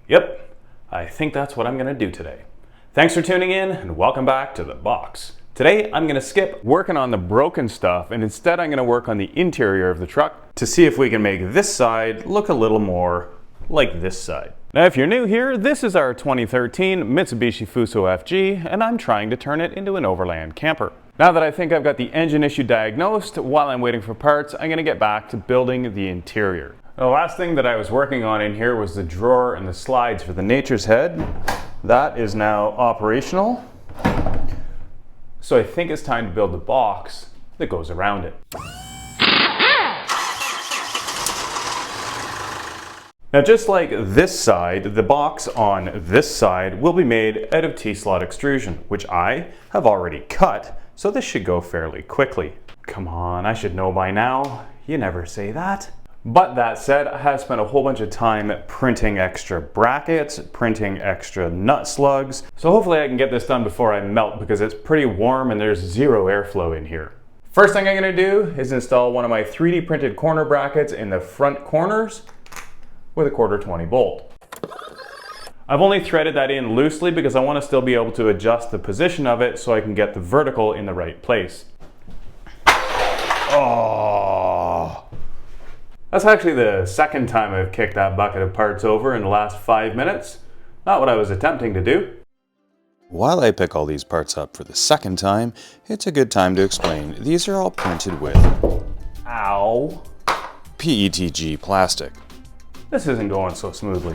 Yep, I think that's what I'm going to do today. Thanks for tuning in and welcome back to The Box. Today I'm going to skip working on the broken stuff and instead I'm going to work on the interior of the truck to see if we can make this side look a little more like this side. Now if you're new here, this is our 2013 Mitsubishi Fuso FG and I'm trying to turn it into an overland camper. Now that I think I've got the engine issue diagnosed, while I'm waiting for parts, I'm going to get back to building the interior. The last thing that I was working on in here was the drawer and the slides for the Nature's Head. That is now operational. So I think it's time to build the box that goes around it. Now just like this side, the box on this side will be made out of T-slot extrusion, which I have already cut, so this should go fairly quickly. Come on, I should know by now. You never say that. But that said, I have spent a whole bunch of time printing extra brackets, printing extra nut slugs. So hopefully I can get this done before I melt because it's pretty warm and there's zero airflow in here. First thing I'm gonna do is install one of my 3D printed corner brackets in the front corners with a 1/4 bolt. I've only threaded that in loosely because I want to still be able to adjust the position of it so I can get the vertical in the right place. Oh. That's actually the second time I've kicked that bucket of parts over in the last 5 minutes. Not what I was attempting to do. While I pick all these parts up for the second time, it's a good time to explain these are all printed with Ow. PETG plastic. This isn't going so smoothly.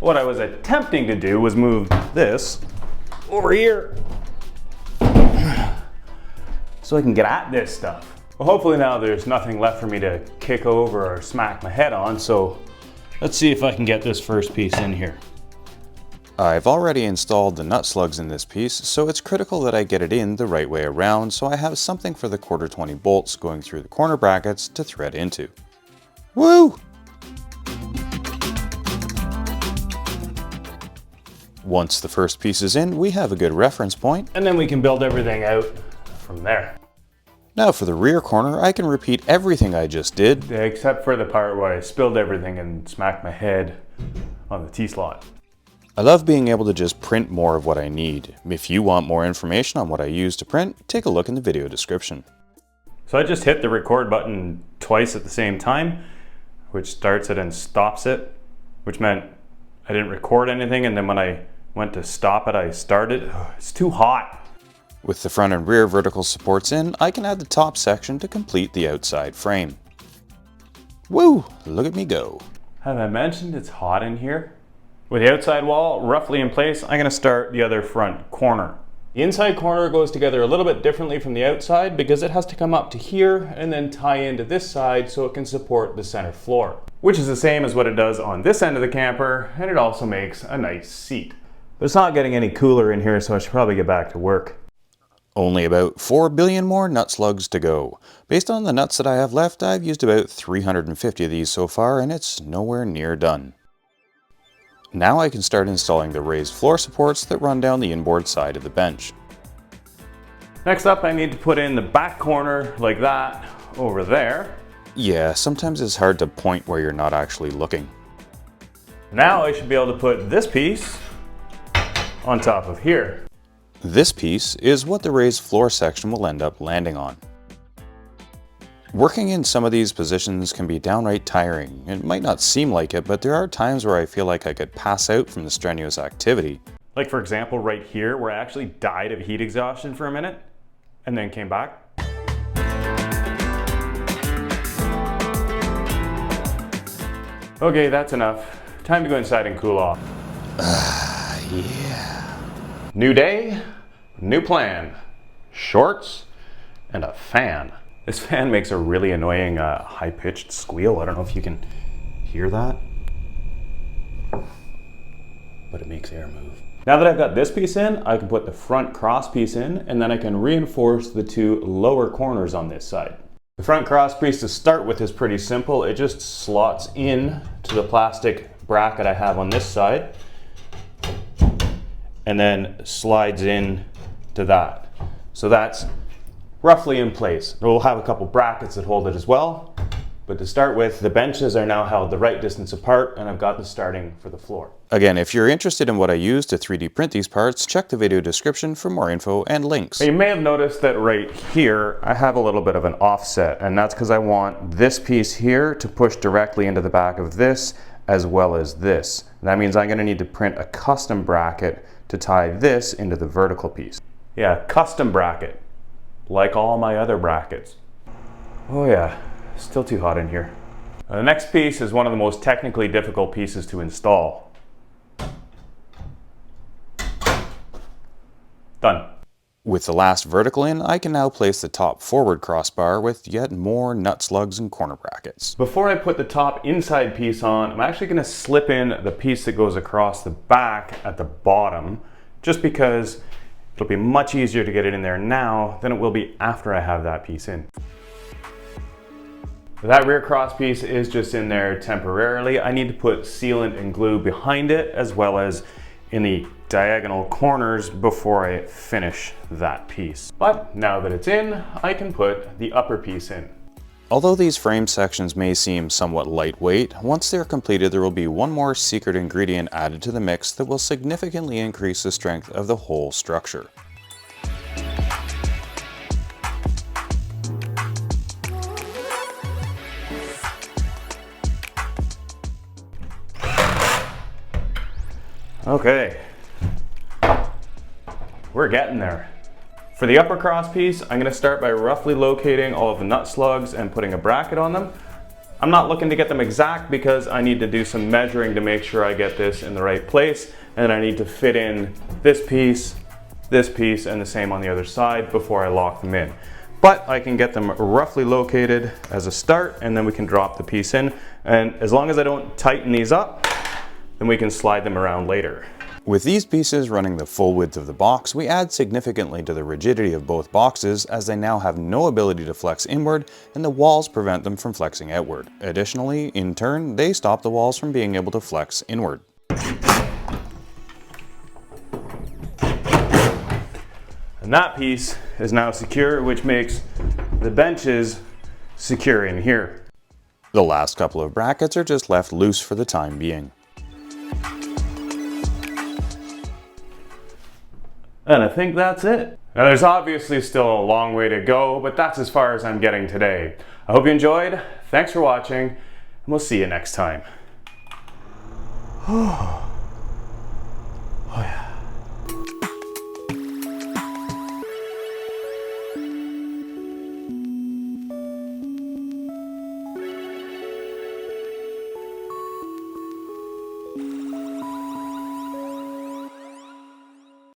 What I was attempting to do was move this over here so I can get at this stuff. Well, hopefully now there's nothing left for me to kick over or smack my head on, so let's see if I can get this first piece in here. I've already installed the nut slugs in this piece, so it's critical that I get it in the right way around so I have something for the 1/4 bolts going through the corner brackets to thread into. Woo! Once the first piece is in, we have a good reference point. And then we can build everything out from there. Now for the rear corner, I can repeat everything I just did, Except for the part where I spilled everything and smacked my head on the T-slot. I love being able to just print more of what I need. If you want more information on what I use to print, take a look in the video description. So I just hit the record button twice at the same time, which starts it and stops it, which meant I didn't record anything, and then when I went to stop it, I started. It's too hot. With the front and rear vertical supports in, I can add the top section to complete the outside frame. Woo! Look at me go. Have I mentioned it's hot in here? With the outside wall roughly in place, I'm going to start the other front corner. The inside corner goes together a little bit differently from the outside because it has to come up to here and then tie into this side so it can support the center floor, which is the same as what it does on this end of the camper, and it also makes a nice seat. But it's not getting any cooler in here, so I should probably get back to work. Only about 4 billion more nut slugs to go. Based on the nuts that I have left, I've used about 350 of these so far, and it's nowhere near done. Now I can start installing the raised floor supports that run down the inboard side of the bench. Next up, I need to put in the back corner like that over there. Yeah, sometimes it's hard to point where you're not actually looking. Now I should be able to put this piece on top of here. This piece is what the raised floor section will end up landing on. Working in some of these positions can be downright tiring. It might not seem like it, but there are times where I feel like I could pass out from the strenuous activity. Like for example, right here, where I actually died of heat exhaustion for a minute and then came back. Okay, that's enough. Time to go inside and cool off. Yeah. New day, new plan. Shorts and a fan. This fan makes a really annoying high-pitched squeal. I don't know if you can hear that, but it makes air move. Now that I've got this piece in, I can put the front cross piece in, and then I can reinforce the two lower corners on this side. The front cross piece to start with is pretty simple. It just slots in to the plastic bracket I have on this side, and then slides in to that. So that's roughly in place. We'll have a couple brackets that hold it as well, But to start with, the benches are now held the right distance apart, and I've got the starting for the floor. Again, if you're interested in what I use to 3D print these parts, check the video description for more info and links. You may have noticed that right here, I have a little bit of an offset, and that's because I want this piece here to push directly into the back of this, as well as this. And that means I'm going to need to print a custom bracket to tie this into the vertical piece. Yeah, custom bracket, like all my other brackets. Oh yeah. Still too hot in here. The next piece is one of the most technically difficult pieces to install. Done. With the last vertical in, I can now place the top forward crossbar with yet more nut slugs and corner brackets. Before I put the top inside piece on, I'm actually going to slip in the piece that goes across the back at the bottom, just because it'll be much easier to get it in there now than it will be after I have that piece in. That rear cross piece is just in there temporarily. I need to put sealant and glue behind it, as well as in the diagonal corners before I finish that piece. But now that it's in, I can put the upper piece in. Although these frame sections may seem somewhat lightweight, once they're completed there will be one more secret ingredient added to the mix that will significantly increase the strength of the whole structure. Okay, we're getting there. For the upper cross piece, I'm going to start by roughly locating all of the nut slugs and putting a bracket on them. I'm not looking to get them exact because I need to do some measuring to make sure I get this in the right place, and I need to fit in this piece, and the same on the other side before I lock them in. But I can get them roughly located as a start, and then we can drop the piece in, and as long as I don't tighten these up, then we can slide them around later. With these pieces running the full width of the box, we add significantly to the rigidity of both boxes, as they now have no ability to flex inward and the walls prevent them from flexing outward. Additionally, in turn, they stop the walls from being able to flex inward. And that piece is now secure, which makes the benches secure in here. The last couple of brackets are just left loose for the time being. And I think that's it. Now there's obviously still a long way to go, but that's as far as I'm getting today. I hope you enjoyed, thanks for watching, and we'll see you next time.